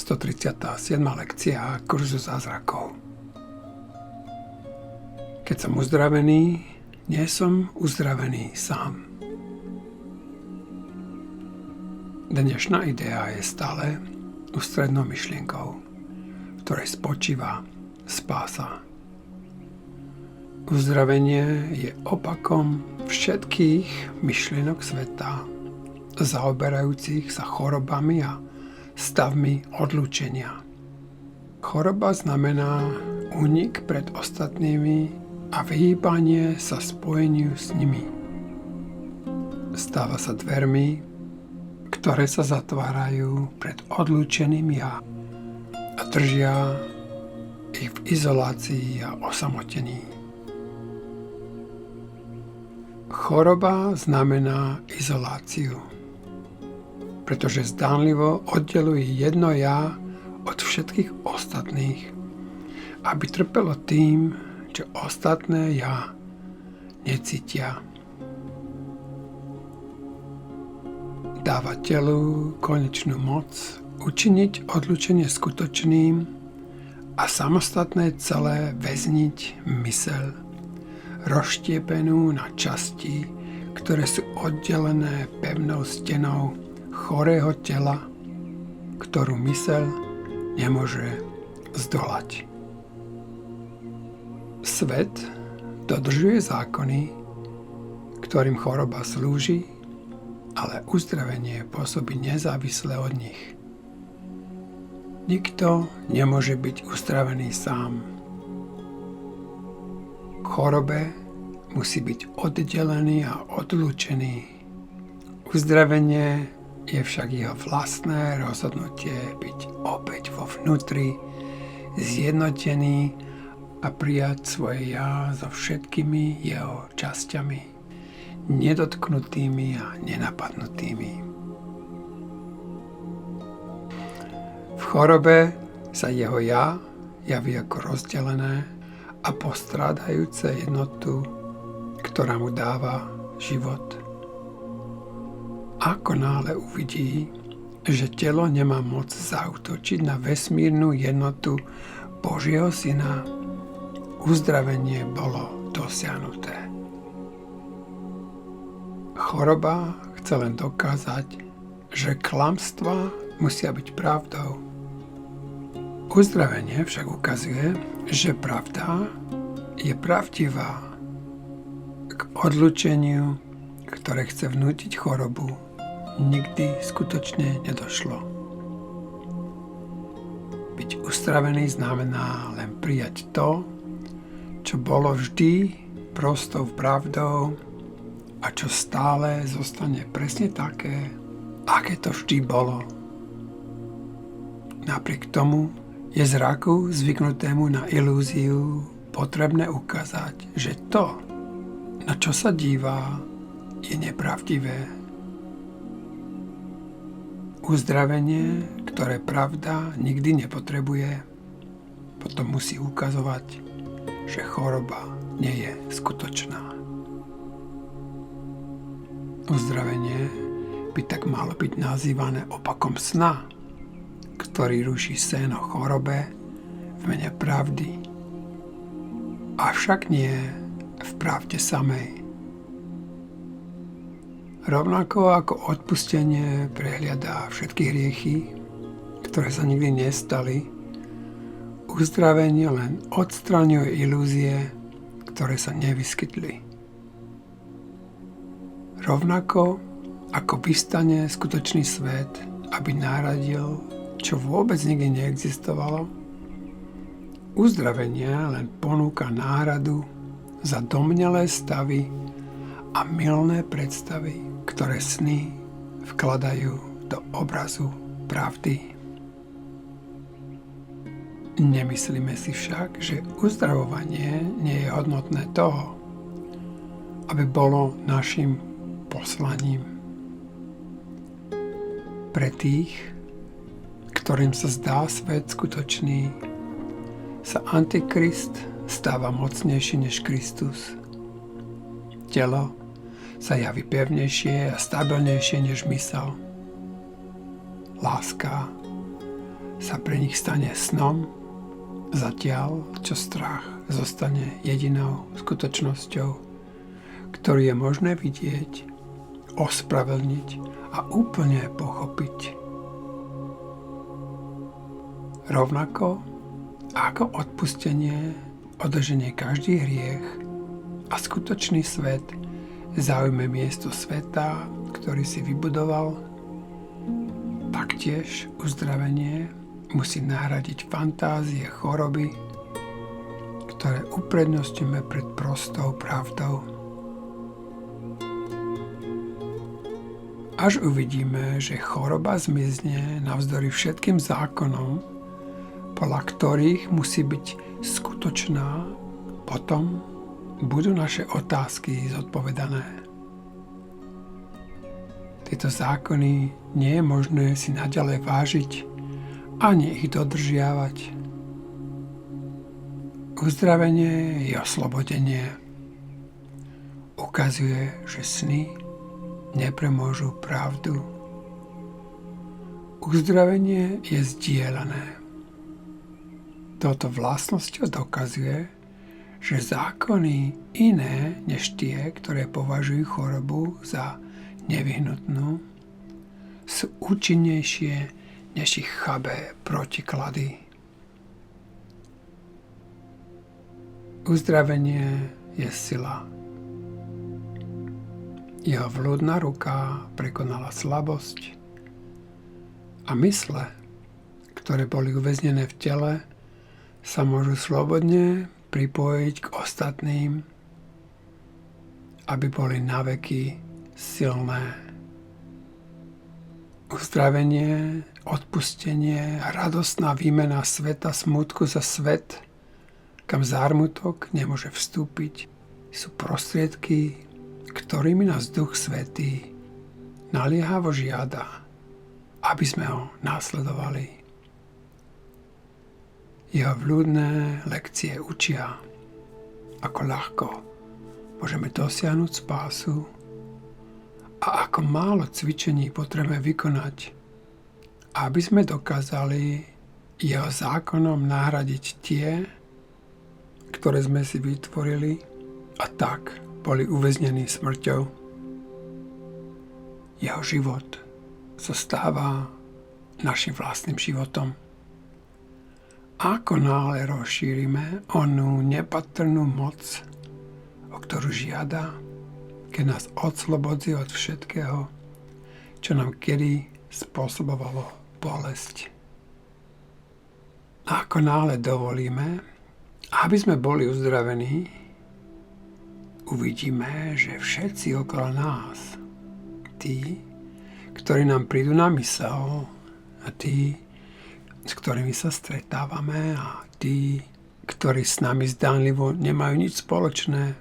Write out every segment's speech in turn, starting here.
137. lekcia kurzu zázrakov. Keď som uzdravený, nie som uzdravený sám. Dnešná idea je stále ústrednou myšlienkou, v ktorej spočíva spása. Uzdravenie je opakom všetkých myšlienok sveta, zaoberajúcich sa chorobami a stavmi odlúčenia. Choroba znamená únik pred ostatnými a vyhýbanie sa spojeniu s nimi. Stáva sa dvermi, ktoré sa zatvárajú pred odlúčeným ja a držia ich v izolácii a osamotení. Choroba znamená izoláciu, pretože zdánlivo oddeluje jedno ja od všetkých ostatných, aby trpelo tým, čo ostatné ja necítia. Dáva telu konečnú moc učiniť odlúčenie skutočným a samostatné celé väzniť myseľ, rozštiepenú na časti, ktoré sú oddelené pevnou stenou chorého tela, ktorú myseľ nemôže zdolať. Svet dodržuje zákony, ktorým choroba slúži, ale uzdravenie pôsobí nezávisle od nich. Nikto nemôže byť uzdravený sám. K chorobe musí byť oddelený a odlúčený. Uzdravenie je však jeho vlastné rozhodnutie byť opäť vo vnútri, zjednotený a prijať svoje ja so všetkými jeho časťami, nedotknutými a nenapadnutými. V chorobe sa jeho ja javí ako rozdelené a postrádajúce jednotu, ktorá mu dáva život. Ako náhle uvidí, že telo nemá moc zaútočiť na vesmírnu jednotu Božieho Syna, uzdravenie bolo dosiahnuté. Choroba chce len dokázať, že klamstvá musia byť pravdou. Uzdravenie však ukazuje, že pravda je pravdivá. K odlúčeniu, ktoré chce vnútiť chorobu, nikdy skutočne nedošlo. Byť uzdravený znamená len prijať to, čo bolo vždy prostou pravdou a čo stále zostane presne také, aké to vždy bolo. Napriek tomu je zraku zvyknutému na ilúziu potrebné ukázať, že to, na čo sa dívá, je nepravdivé. Uzdravenie, ktoré pravda nikdy nepotrebuje, potom musí ukazovať, že choroba nie je skutočná. Uzdravenie by tak malo byť nazývané opakom sna, ktorý ruší sen o chorobe v mene pravdy. Avšak nie v pravde samej. Rovnako ako odpustenie prehliadá všetky hriechy, ktoré sa nikdy nestali, uzdravenie len odstraňuje ilúzie, ktoré sa nevyskytli. Rovnako ako vystane skutočný svet, aby nahradil, čo vôbec nikdy neexistovalo, uzdravenie len ponúka náhradu za domnelé stavy a mylné predstavy, ktoré sny vkladajú do obrazu pravdy. Nemyslíme si však, že uzdravovanie nie je hodnotné toho, aby bolo našim poslaním. Pre tých, ktorým sa zdá svet skutočný, sa Antikrist stáva mocnejší než Kristus. Telo sa javí pevnejšie a stabilnejšie než myseľ. Láska sa pre nich stane snom, zatiaľ čo strach zostane jedinou skutočnosťou, ktorú je možné vidieť, ospravedlniť a úplne pochopiť. Rovnako ako odpustenie odoženie každý hriech a skutočný svet zaujme miesto sveta, ktorý si vybudoval, taktiež uzdravenie musí nahradiť fantázie choroby, ktoré uprednostňujeme pred prostou pravdou. Až uvidíme, že choroba zmizne navzdory všetkým zákonom, podľa ktorých musí byť skutočná, potom budú naše otázky zodpovedané. Tieto zákony nie je možné si naďalej vážiť ani ich dodržiavať. Uzdravenie je oslobodenie. Ukazuje, že sny nepremôžu pravdu. Uzdravenie je zdieľané. Toto vlastnosťou dokazuje, že zákony iné než tie, ktoré považujú chorobu za nevyhnutnú, sú účinnejšie než ich chabé protiklady. Uzdravenie je sila. Jeho vľúdna ruka prekonala slabosť a mysle, ktoré boli uväznené v tele, sa môžu slobodne pripojiť k ostatným, aby boli naveky silné. Uzdravenie, odpustenie a radostná výmena sveta smútku za svet, kam zármutok nemôže vstúpiť, sú prostriedky, ktorými nás Duch Svätý naliehavo žiada, aby sme ho následovali. Jeho vľúdne lekcie učia, ako ľahko môžeme dosiahnuť spásu a ako málo cvičení potrebujeme vykonať, aby sme dokázali jeho zákonom nahradiť tie, ktoré sme si vytvorili a tak boli uväznení smrťou. Jeho život sa stáva našim vlastným životom. Ako náhle rozšírime onú nepatrnú moc, o ktorú žiada, keď nás odslobodzí od všetkého, čo nám kedy spôsobovalo bolesť. Ako náhle dovolíme, aby sme boli uzdravení, uvidíme, že všetci okolo nás, tí, ktorí nám prídu na mysel a tí, s ktorými sa stretávame a tí, ktorí s nami zdánlivo nemajú nič spoločné,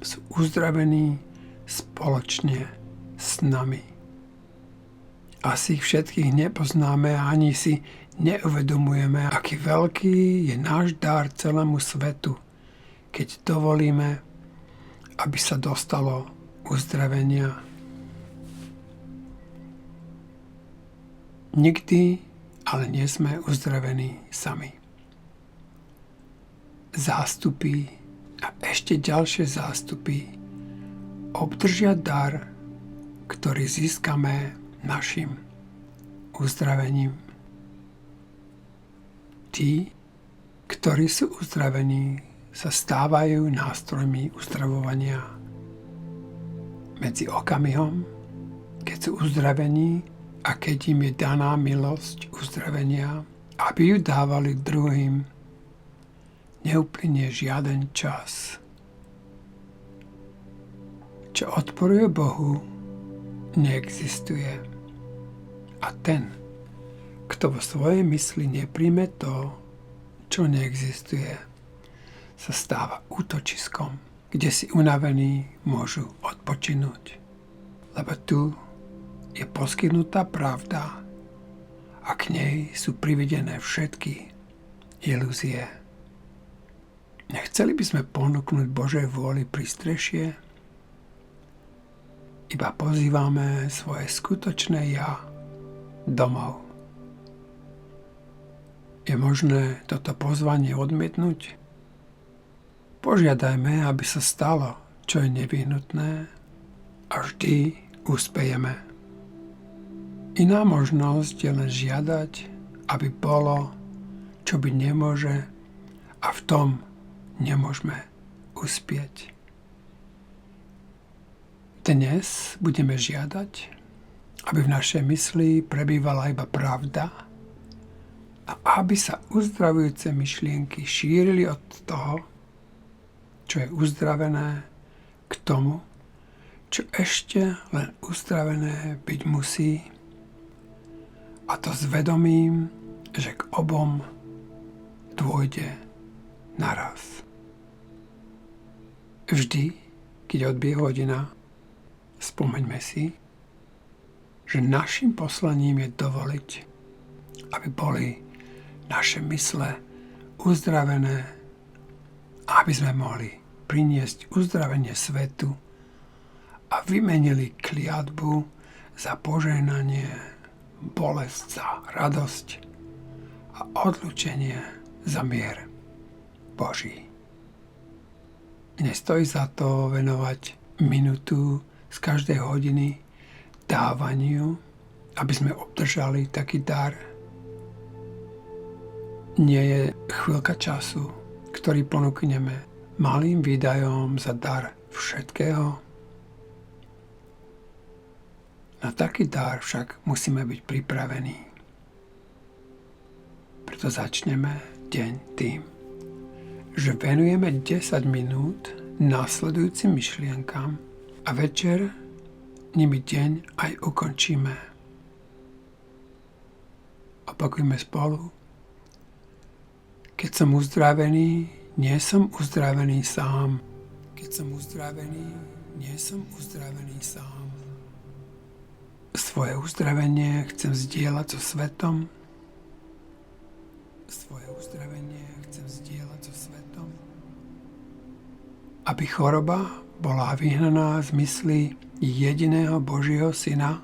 sú uzdravení spoločne s nami. Asi ich všetkých nepoznáme a ani si neuvedomujeme, aký veľký je náš dar celému svetu, keď dovolíme, aby sa dostalo uzdravenia. Nikdy ale nie sme uzdravení sami. Zástupy a ešte ďalšie zástupy obdržia dar, ktorý získame našim uzdravením. Tí, ktorí sú uzdravení, sa stávajú nástrojmi uzdravovania. Medzi okamihom, keď sú uzdravení, a keď im je daná milosť uzdravenia, aby ju dávali druhým, neuplynie žiaden čas. Čo odporuje Bohu, neexistuje. A ten, kto vo svojej mysli nepríjme to, čo neexistuje, sa stáva útočiskom, kde si unavení môžu odpočinúť. Lebo tu je poskytnutá pravda a k nej sú privedené všetky ilúzie. Nechceli by sme ponúknuť Božej vôli prístrešie? Iba pozývame svoje skutočné ja domov. Je možné toto pozvanie odmietnúť? Požiadajme, aby sa stalo, čo je nevyhnutné, a vždy uspejeme. Iná možnosť je len žiadať, aby bolo, čo byť nemôže, a v tom nemôžeme uspieť. Dnes budeme žiadať, aby v našej mysli prebývala iba pravda a aby sa uzdravujúce myšlienky šírili od toho, čo je uzdravené, k tomu, čo ešte len uzdravené byť musí, a to s vedomím, že k obom dôjde naraz. Vždy, keď odbije hodina, spomeňme si, že našim poslaním je dovoliť, aby boli naše mysle uzdravené, aby sme mohli priniesť uzdravenie svetu a vymenili kliatbu za požehnanie, bolesť za radosť a odlúčenie za mier Boží. Nestojí za to venovať minútu z každej hodiny dávaniu, aby sme obdržali taký dar. Nie je chvíľka času, ktorý ponúkneme malým výdajom za dar všetkého. Na taký dar však musíme byť pripravení. Preto začneme deň tým, že venujeme 10 minút nasledujúcim myšlienkam a večer nimi deň aj ukončíme. Opakujme spolu. Keď som uzdravený, nie som uzdravený sám. Keď som uzdravený, nie som uzdravený sám. Svoje uzdravenie chcem zdieľať so svetom. Svoje uzdravenie chcem zdieľať so svetom. Aby choroba bola vyhnaná z mysli jediného Božieho Syna.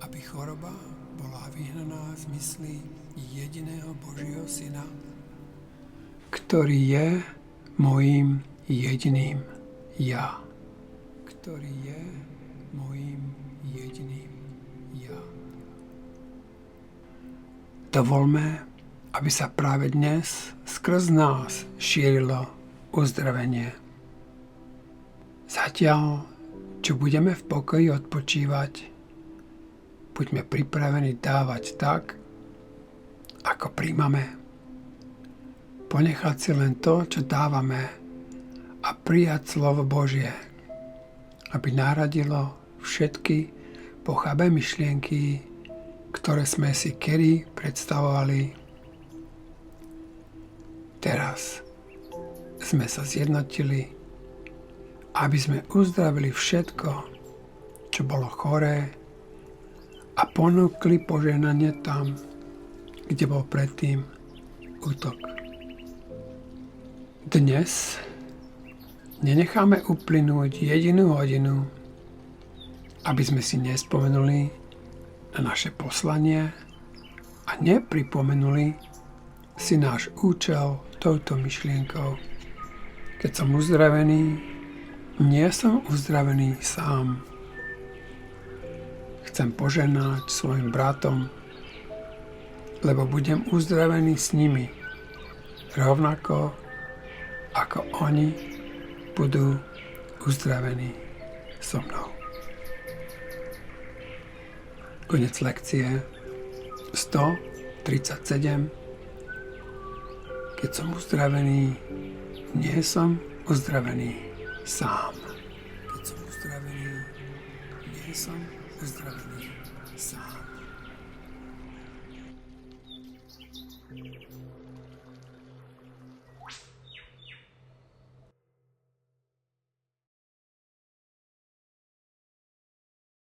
Aby choroba bola vyhnaná z mysli jediného Božieho Syna, ktorý je mojím jediným ja. Ktorý je mojím jediným ja. Dovolme, aby sa práve dnes skrz nás šírilo uzdravenie. Zatiaľ, čo budeme v pokoji odpočívať, buďme pripravení dávať tak, ako príjmame. Ponechať si len to, čo dávame, a prijať slovo Božie, aby nahradilo všetky pochabé myšlienky, ktoré sme si kedy predstavovali. Teraz sme sa zjednotili, aby sme uzdravili všetko, čo bolo choré, a ponúkli požehnanie tam, kde bol predtým útok. Dnes nenecháme uplynúť jedinú hodinu, aby sme si nespomenuli na naše poslanie a nepripomenuli si náš účel touto myšlienkou. Keď som uzdravený, nie som uzdravený sám. Chcem požehnať svojim bratom, lebo budem uzdravený s nimi, rovnako ako oni budú uzdravení so mnou. Konec lekcie 137. Keď som uzdravený, nie som uzdravený sám. Keď som uzdravený, nie som uzdravený sám.